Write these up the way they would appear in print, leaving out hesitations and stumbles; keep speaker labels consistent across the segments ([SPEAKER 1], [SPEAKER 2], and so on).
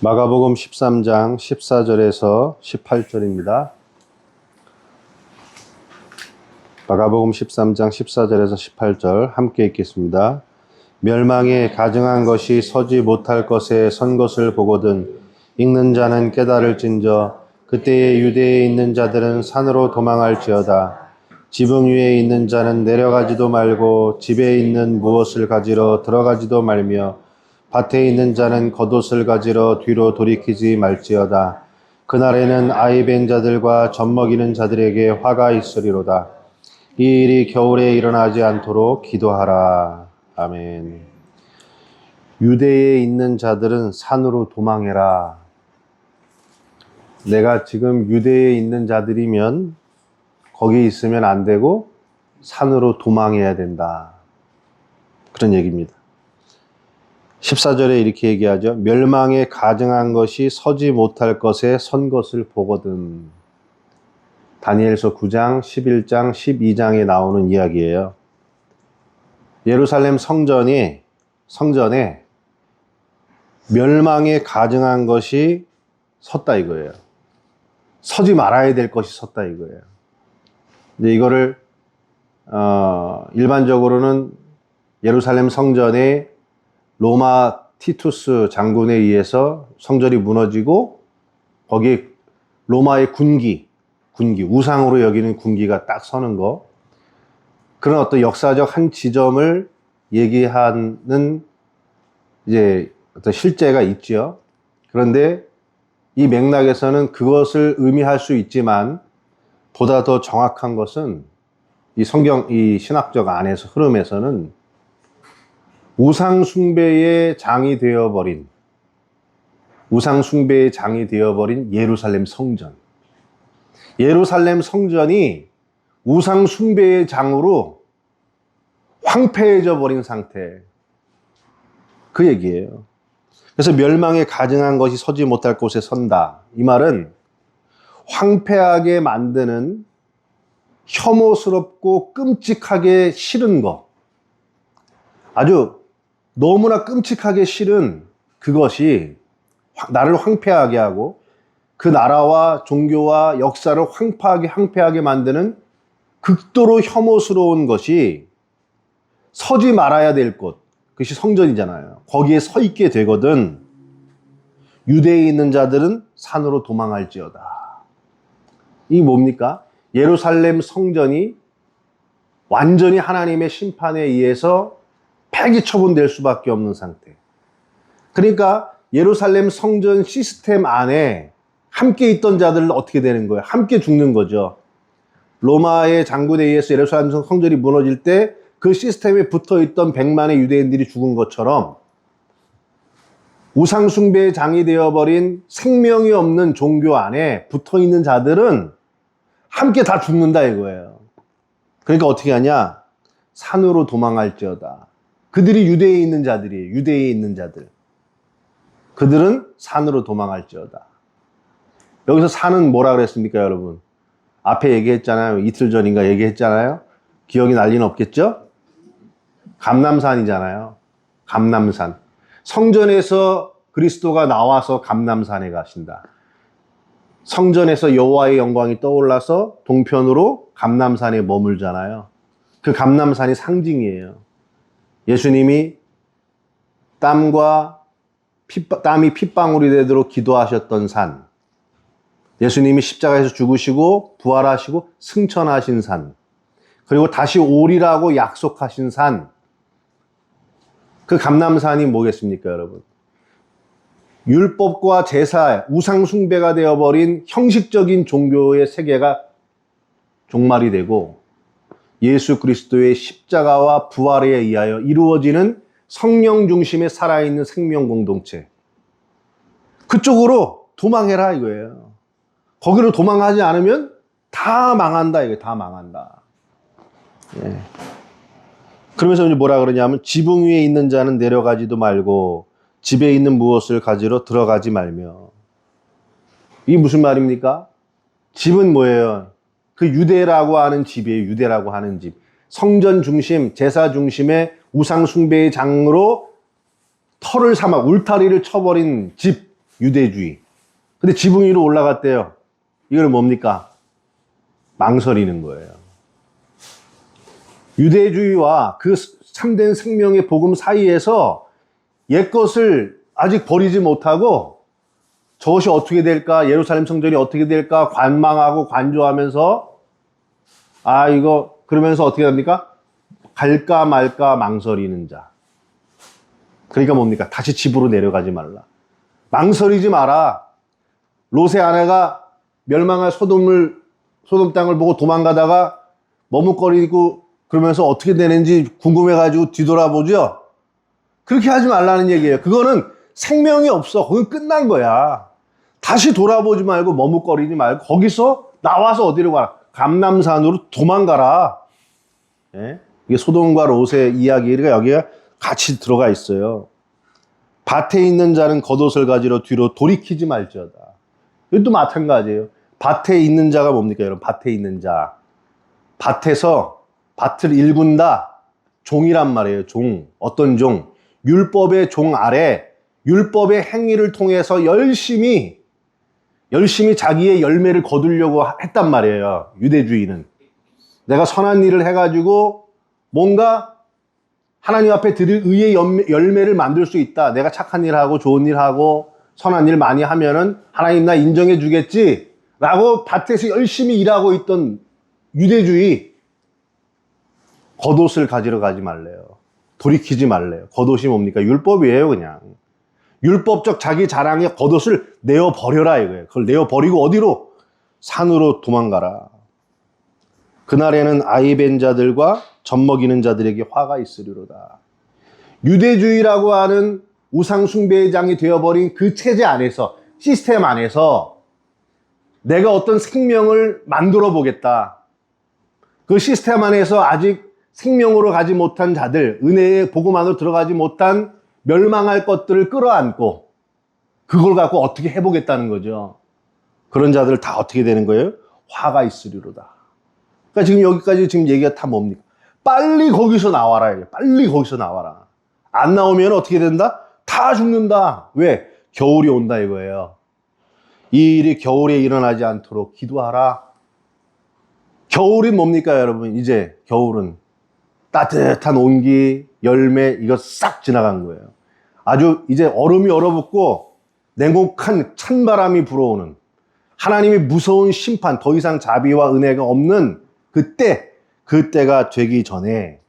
[SPEAKER 1] 마가복음 13장 14절에서 18절입니다. 마가복음 13장 14절에서 18절 함께 읽겠습니다. 멸망에 가증한 것이 서지 못할 것에 선 것을 보거든 읽는 자는 깨달을진저 그때에 유대에 있는 자들은 산으로 도망할지어다. 지붕 위에 있는 자는 내려가지도 말고 집에 있는 무엇을 가지러 들어가지도 말며 밭에 있는 자는 겉옷을 가지러 뒤로 돌이키지 말지어다. 그날에는 아이 벤 자들과 젖먹이는 자들에게 화가 있으리로다. 이 일이 겨울에 일어나지 않도록 기도하라. 아멘. 유대에 있는 자들은 산으로 도망해라. 내가 지금 유대에 있는 자들이면 거기 있으면 안 되고 산으로 도망해야 된다. 그런 얘기입니다. 14절에 이렇게 얘기하죠. 멸망에 가증한 것이 서지 못할 것에 선 것을 보거든. 다니엘서 9장, 11장, 12장에 나오는 이야기예요. 예루살렘 성전에 멸망에 가증한 것이 섰다 이거예요. 서지 말아야 될 것이 섰다 이거예요. 이제 이거를 일반적으로는 예루살렘 성전에 로마 티투스 장군에 의해서 성전이 무너지고 거기에 로마의 군기, 우상으로 여기는 군기가 딱 서는 거, 그런 어떤 역사적 한 지점을 얘기하는 이제 어떤 실제가 있죠. 그런데 이 맥락에서는 그것을 의미할 수 있지만 보다 더 정확한 것은 이 신학적 안에서 흐름에서는 우상 숭배의 장이 되어버린 예루살렘 성전. 예루살렘 성전이 우상 숭배의 장으로 황폐해져 버린 상태. 그 얘기예요. 그래서 멸망에 가증한 것이 서지 못할 곳에 선다. 이 말은 황폐하게 만드는 혐오스럽고 끔찍하게 싫은 것. 아주 너무나 끔찍하게 싫은 그것이 나를 황폐하게 하고 그 나라와 종교와 역사를 황폐하게 만드는 극도로 혐오스러운 것이 서지 말아야 될 곳, 그것이 성전이잖아요. 거기에 서 있게 되거든 유대에 있는 자들은 산으로 도망할지어다. 이게 뭡니까? 예루살렘 성전이 완전히 하나님의 심판에 의해서 폐기 처분될 수밖에 없는 상태. 그러니까 예루살렘 성전 시스템 안에 함께 있던 자들은 어떻게 되는 거예요? 함께 죽는 거죠. 로마의 장군에 의해서 예루살렘 성전이 무너질 때 그 시스템에 붙어있던 100만의 유대인들이 죽은 것처럼 우상 숭배의 장이 되어버린 생명이 없는 종교 안에 붙어있는 자들은 함께 다 죽는다 이거예요. 그러니까 어떻게 하냐? 산으로 도망할지어다. 그들이 유대에 있는 자들이에요. 유대에 있는 자들. 그들은 산으로 도망할지어다. 여기서 산은 뭐라 그랬습니까, 여러분? 앞에 얘기했잖아요. 이틀 전인가 얘기했잖아요. 기억이 날 리는 없겠죠? 감람산이잖아요. 감람산. 성전에서 그리스도가 나와서 감람산에 가신다. 성전에서 여호와의 영광이 떠올라서 동편으로 감람산에 머물잖아요. 그 감람산이 상징이에요. 예수님이 땀이 핏방울이 되도록 기도하셨던 산. 예수님이 십자가에서 죽으시고 부활하시고 승천하신 산. 그리고 다시 오리라고 약속하신 산. 그 감람산이 뭐겠습니까, 여러분? 율법과 제사, 우상 숭배가 되어버린 형식적인 종교의 세계가 종말이 되고 예수 그리스도의 십자가와 부활에 의하여 이루어지는 성령 중심의 살아있는 생명 공동체. 그쪽으로 도망해라 이거예요. 거기로 도망하지 않으면 다 망한다 이거예요. 다 망한다. 예. 그러면서 이제 뭐라 그러냐면 지붕 위에 있는 자는 내려가지도 말고 집에 있는 무엇을 가지러 들어가지 말며. 이게 무슨 말입니까? 집은 뭐예요? 그 유대라고 하는 집이에요. 유대라고 하는 집. 성전 중심, 제사 중심의 우상 숭배의 장으로 털을 삼아 울타리를 쳐버린 집. 유대주의. 근데 지붕 위로 올라갔대요. 이거는 뭡니까? 망설이는 거예요. 유대주의와 그 참된 생명의 복음 사이에서 옛것을 아직 버리지 못하고 저것이 어떻게 될까? 예루살렘 성전이 어떻게 될까? 관망하고 관조하면서 이거 그러면서 어떻게 됩니까? 갈까 말까 망설이는 자. 그러니까 뭡니까? 다시 집으로 내려가지 말라. 망설이지 마라. 롯의 아내가 멸망할 소돔 땅을 보고 도망가다가 머뭇거리고 그러면서 어떻게 되는지 궁금해가지고 뒤돌아보죠. 그렇게 하지 말라는 얘기예요. 그거는 생명이 없어. 거긴 끝난 거야. 다시 돌아보지 말고 머뭇거리지 말고 거기서 나와서 어디로 가라? 감람산으로 도망가라. 예? 이게 소돔과 롯의 이야기가 여기에 같이 들어가 있어요. 밭에 있는 자는 겉옷을 가지러 뒤로 돌이키지 말지어다. 이것도 마찬가지예요. 밭에 있는 자가 뭡니까, 여러분? 밭에 있는 자. 밭에서 밭을 일군다. 종이란 말이에요. 종. 어떤 종? 율법의 종 아래 율법의 행위를 통해서 열심히 자기의 열매를 거두려고 했단 말이에요. 유대주의는. 내가 선한 일을 해가지고 뭔가 하나님 앞에 드릴 의의 열매를 만들 수 있다. 내가 착한 일 하고 좋은 일 하고 선한 일 많이 하면은 하나님 나 인정해 주겠지. 라고 밭에서 열심히 일하고 있던 유대주의. 겉옷을 가지러 가지 말래요. 돌이키지 말래요. 겉옷이 뭡니까? 율법이에요, 그냥. 율법적 자기 자랑의 겉옷을 내어버려라 이거예요. 그걸 내어버리고 어디로? 산으로 도망가라. 그날에는 아이벤 자들과 젖먹이는 자들에게 화가 있으리로다. 유대주의라고 하는 우상숭배장이 되어버린 그 체제 안에서, 시스템 안에서 내가 어떤 생명을 만들어 보겠다. 그 시스템 안에서 아직 생명으로 가지 못한 자들, 은혜의 복음 안으로 들어가지 못한 멸망할 것들을 끌어안고 그걸 갖고 어떻게 해보겠다는 거죠. 그런 자들 다 어떻게 되는 거예요? 화가 있으리로다. 그러니까 지금 여기까지 지금 얘기가 다 뭡니까? 빨리 거기서 나와라. 빨리 거기서 나와라. 안 나오면 어떻게 된다? 다 죽는다. 왜? 겨울이 온다 이거예요. 이 일이 겨울에 일어나지 않도록 기도하라. 겨울이 뭡니까 여러분? 이제 겨울은 따뜻한 온기, 열매 이거 싹 지나간 거예요. 아주 이제 얼음이 얼어붙고 냉혹한 찬바람이 불어오는 하나님의 무서운 심판, 더 이상 자비와 은혜가 없는 그때가 되기 전에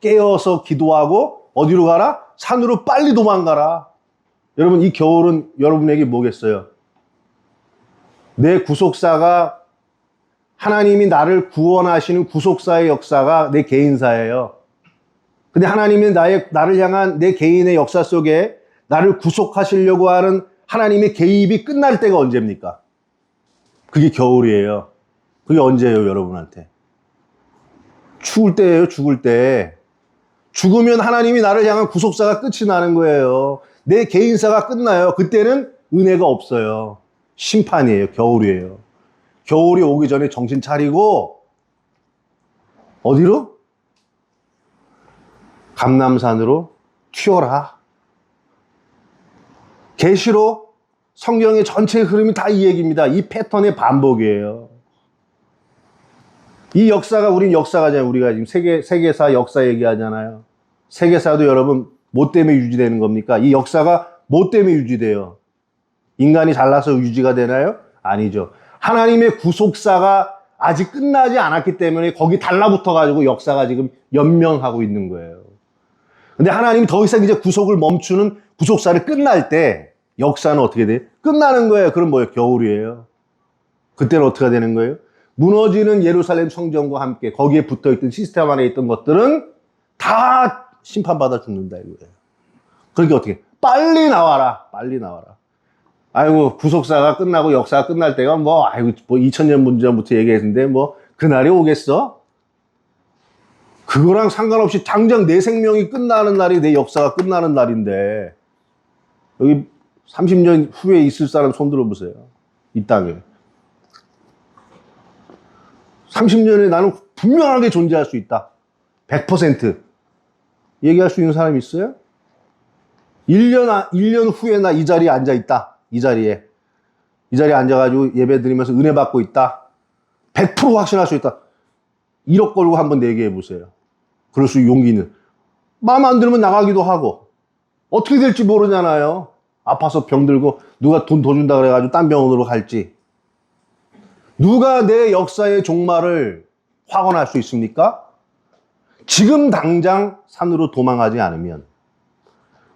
[SPEAKER 1] 깨어서 기도하고 어디로 가라? 산으로 빨리 도망가라. 여러분 이 겨울은 여러분에게 뭐겠어요? 내 구속사가 하나님이 나를 구원하시는 구속사의 역사가 내 개인사예요. 근데 하나님이 나를 향한 내 개인의 역사 속에 나를 구속하시려고 하는 하나님의 개입이 끝날 때가 언제입니까? 그게 겨울이에요. 그게 언제예요, 여러분한테? 죽을 때예요, 죽을 때. 죽으면 하나님이 나를 향한 구속사가 끝이 나는 거예요. 내 개인사가 끝나요. 그때는 은혜가 없어요. 심판이에요, 겨울이에요. 겨울이 오기 전에 정신 차리고 어디로? 감람산으로 튀어라. 계시록 성경의 전체 흐름이 다 이 얘기입니다. 이 패턴의 반복이에요. 이 역사가 우린 역사가잖아요. 우리가 지금 세계사 역사 얘기하잖아요. 세계사도 여러분 뭐 때문에 유지되는 겁니까? 이 역사가 뭐 때문에 유지돼요? 인간이 잘나서 유지가 되나요? 아니죠. 하나님의 구속사가 아직 끝나지 않았기 때문에 거기 달라붙어가지고 역사가 지금 연명하고 있는 거예요. 근데 하나님이 더 이상 이제 구속을 멈추는 구속사를 끝날 때 역사는 어떻게 돼요? 끝나는 거예요. 그럼 뭐예요? 겨울이에요. 그때는 어떻게 되는 거예요? 무너지는 예루살렘 성전과 함께 거기에 붙어있던 시스템 안에 있던 것들은 다 심판받아 죽는다 이거예요. 그러니까 어떻게? 빨리 나와라. 빨리 나와라. 아이고 구속사가 끝나고 역사가 끝날 때가 뭐 2000년 전부터 얘기했는데 뭐 그날이 오겠어? 그거랑 상관없이 당장 내 생명이 끝나는 날이 내 역사가 끝나는 날인데 여기 30년 후에 있을 사람 손 들어보세요. 이 땅에 30년에 나는 분명하게 존재할 수 있다. 100% 얘기할 수 있는 사람이 있어요? 1년 후에 나 이 자리에 앉아 있다. 이 자리에 앉아가지고 예배 드리면서 은혜 받고 있다. 100% 확신할 수 있다. 1억 걸고 한번 내기해 보세요. 그럴 수 용기는. 마음 안 들면 나가기도 하고. 어떻게 될지 모르잖아요. 아파서 병들고 누가 돈 더 준다 그래가지고 딴 병원으로 갈지. 누가 내 역사의 종말을 확언할 수 있습니까? 지금 당장 산으로 도망하지 않으면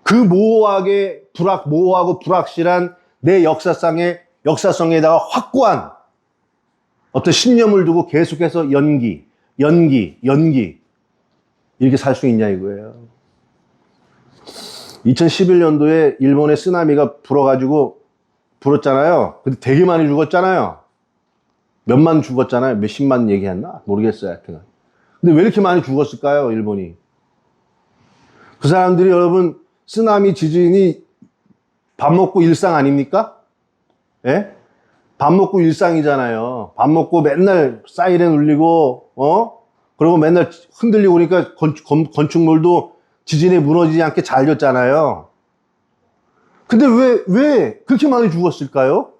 [SPEAKER 1] 그 모호하고 불확실한 내 역사성에다가 확고한 어떤 신념을 두고 계속해서 연기 이렇게 살 수 있냐 이거예요. 2011년도에 일본의 쓰나미가 불었잖아요. 근데 되게 많이 죽었잖아요. 몇만 죽었잖아요. 몇십만 얘기했나? 모르겠어요. 하여튼. 근데 왜 이렇게 많이 죽었을까요? 일본이. 그 사람들이 여러분 쓰나미 지진이 밥 먹고 일상 아닙니까? 예? 밥 먹고 일상이잖아요. 밥 먹고 맨날 사이렌 울리고 그리고 맨날 흔들리고 그러니까 건축물도 지진에 무너지지 않게 잘 졌잖아요. 근데 왜 그렇게 많이 죽었을까요?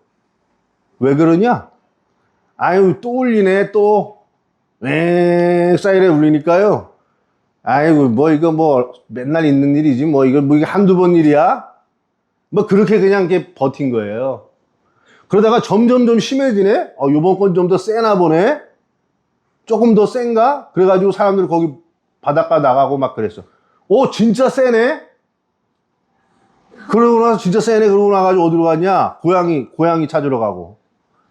[SPEAKER 1] 왜 그러냐? 아유, 또 울리네, 또. 사이렌 울리니까요. 아이고, 이거 맨날 있는 일이지, 이게 한두 번 일이야? 그렇게 그냥 이렇게 버틴 거예요. 그러다가 점점 좀 심해지네? 요번 건 좀 더 세나 보네? 조금 더 센가? 그래가지고 사람들 거기 바닷가 나가고 막 그랬어. 진짜 세네? 그러고 나서 진짜 세네? 그러고 나가지고 어디로 갔냐? 고양이 찾으러 가고.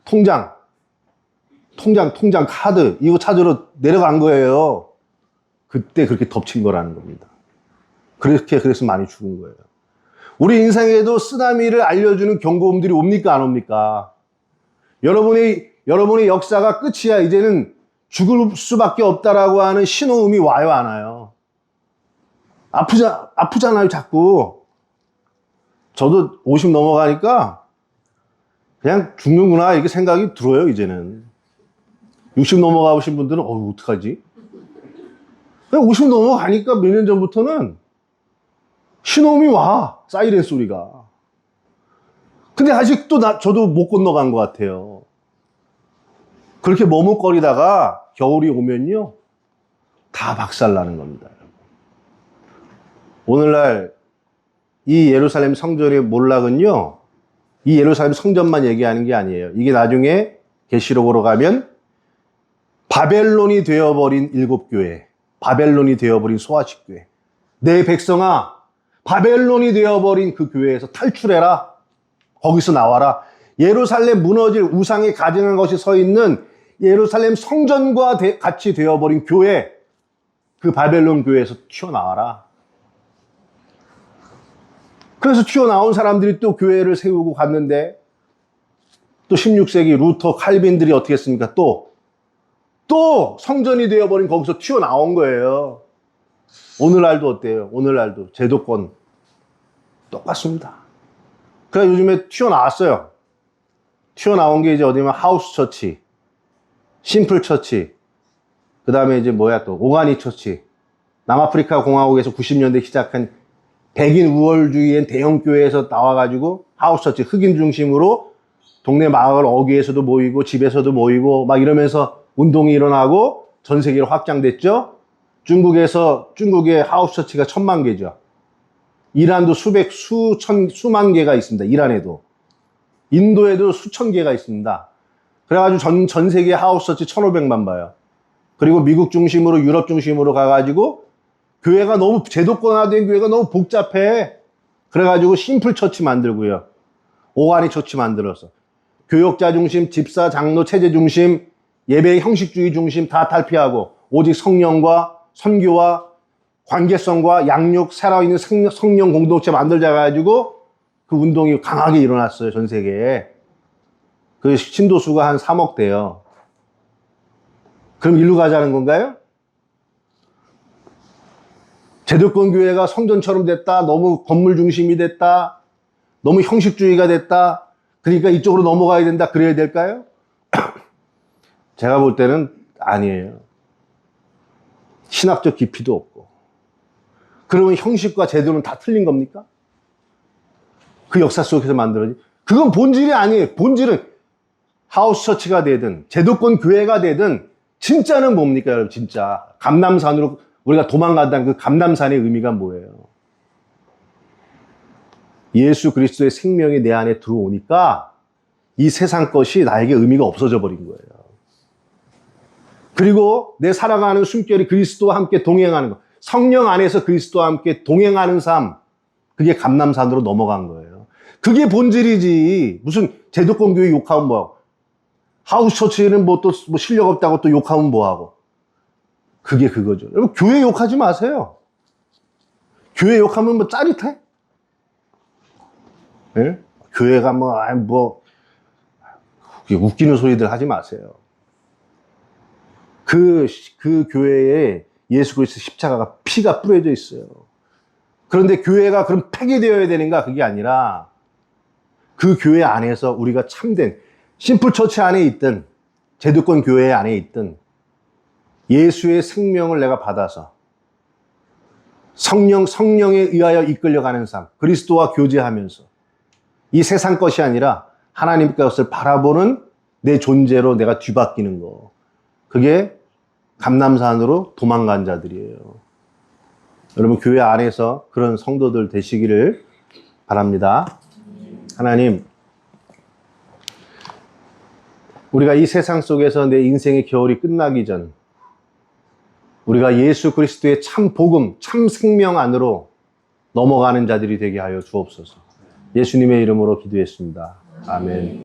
[SPEAKER 1] 통장, 카드, 이거 찾으러 내려간 거예요. 그때 그렇게 덮친 거라는 겁니다. 그래서 많이 죽은 거예요. 우리 인생에도 쓰나미를 알려주는 경고음들이 옵니까, 안 옵니까? 여러분의 역사가 끝이야. 이제는 죽을 수밖에 없다라고 하는 신호음이 와요, 안 와요? 아프잖아요, 자꾸. 저도 50 넘어가니까 그냥 죽는구나, 이렇게 생각이 들어요, 이제는. 60 넘어가신 분들은, 어떡하지? 50 넘어가니까 몇 년 전부터는 신호음이 와, 사이렌 소리가. 근데 아직도 저도 못 건너간 것 같아요. 그렇게 머뭇거리다가 겨울이 오면요, 다 박살나는 겁니다. 오늘날 이 예루살렘 성전의 몰락은요, 이 예루살렘 성전만 얘기하는 게 아니에요. 이게 나중에 계시록으로 가면 바벨론이 되어버린 7교회, 바벨론이 되어버린 소아식 교회. 내 백성아, 바벨론이 되어버린 그 교회에서 탈출해라. 거기서 나와라. 예루살렘 무너질 우상에 가증한 것이 서 있는 예루살렘 성전과 같이 되어버린 교회, 그 바벨론 교회에서 튀어나와라. 그래서 튀어나온 사람들이 또 교회를 세우고 갔는데, 또 16세기 루터, 칼빈들이 어떻게 했습니까? 또 성전이 되어버린 거기서 튀어나온 거예요. 오늘날도 어때요? 오늘날도 제도권 똑같습니다. 그래서 요즘에 튀어나왔어요. 튀어나온 게 이제 어디면 하우스 처치, 심플 처치, 그 다음에 이제 또 오가니 처치. 남아프리카 공화국에서 90년대 시작한 백인 우월주의의 대형교회에서 나와가지고 하우스 처치, 흑인 중심으로 동네 마을 어귀에서도 모이고 집에서도 모이고 막 이러면서 운동이 일어나고 전 세계로 확장됐죠. 중국의 하우스 처치가 1000만 개죠. 이란도 수만 개가 있습니다. 이란에도. 인도에도 수천 개가 있습니다. 그래가지고 전 세계 하우스 처치 1500만 봐요. 그리고 미국 중심으로 유럽 중심으로 가가지고 교회가 너무 제도권화된 교회가 너무 복잡해. 그래가지고 심플 처치 만들고요. 오가니 처치 만들어서. 교역자 중심, 집사, 장로, 체제 중심, 예배 형식주의 중심 다 탈피하고 오직 성령과 선교와 관계성과 양육, 살아있는 성령 공동체 만들자 가지고 그 운동이 강하게 일어났어요. 전 세계에. 그 신도수가 한 3억 돼요. 그럼 일로 가자는 건가요? 제도권 교회가 성전처럼 됐다. 너무 건물 중심이 됐다. 너무 형식주의가 됐다. 그러니까 이쪽으로 넘어가야 된다. 그래야 될까요? 제가 볼 때는 아니에요. 신학적 깊이도 없고. 그러면 형식과 제도는 다 틀린 겁니까? 그 역사 속에서 만들어진. 그건 본질이 아니에요. 본질은 하우스 처치가 되든 제도권 교회가 되든 진짜는 뭡니까 여러분? 진짜 감람산으로 우리가 도망간다는 그 감람산의 의미가 뭐예요? 예수 그리스도의 생명이 내 안에 들어오니까 이 세상 것이 나에게 의미가 없어져 버린 거예요. 그리고 내 살아가는 숨결이 그리스도와 함께 동행하는 것, 성령 안에서 그리스도와 함께 동행하는 삶, 그게 감람산으로 넘어간 거예요. 그게 본질이지. 무슨 제도권 교회 욕하면 뭐하고, 하우스 처치는 뭐 또 실력 없다고 또 욕하면 뭐하고. 그게 그거죠. 여러분, 교회 욕하지 마세요. 교회 욕하면 뭐 짜릿해? 예? 교회가 웃기는 소리들 하지 마세요. 그 교회에 예수 그리스도 십자가가 피가 뿌려져 있어요. 그런데 교회가 그럼 폐기되어야 되는가? 그게 아니라 그 교회 안에서 우리가 참된 심플 처치 안에 있든 제도권 교회 안에 있든 예수의 생명을 내가 받아서 성령에 의하여 이끌려가는 삶, 그리스도와 교제하면서 이 세상 것이 아니라 하나님의 것을 바라보는 내 존재로 내가 뒤바뀌는 거. 그게 감람산으로 도망간 자들이에요. 여러분 교회 안에서 그런 성도들 되시기를 바랍니다. 하나님, 우리가 이 세상 속에서 내 인생의 겨울이 끝나기 전 우리가 예수 그리스도의 참 복음, 참 생명 안으로 넘어가는 자들이 되게 하여 주옵소서. 예수님의 이름으로 기도했습니다. 아멘.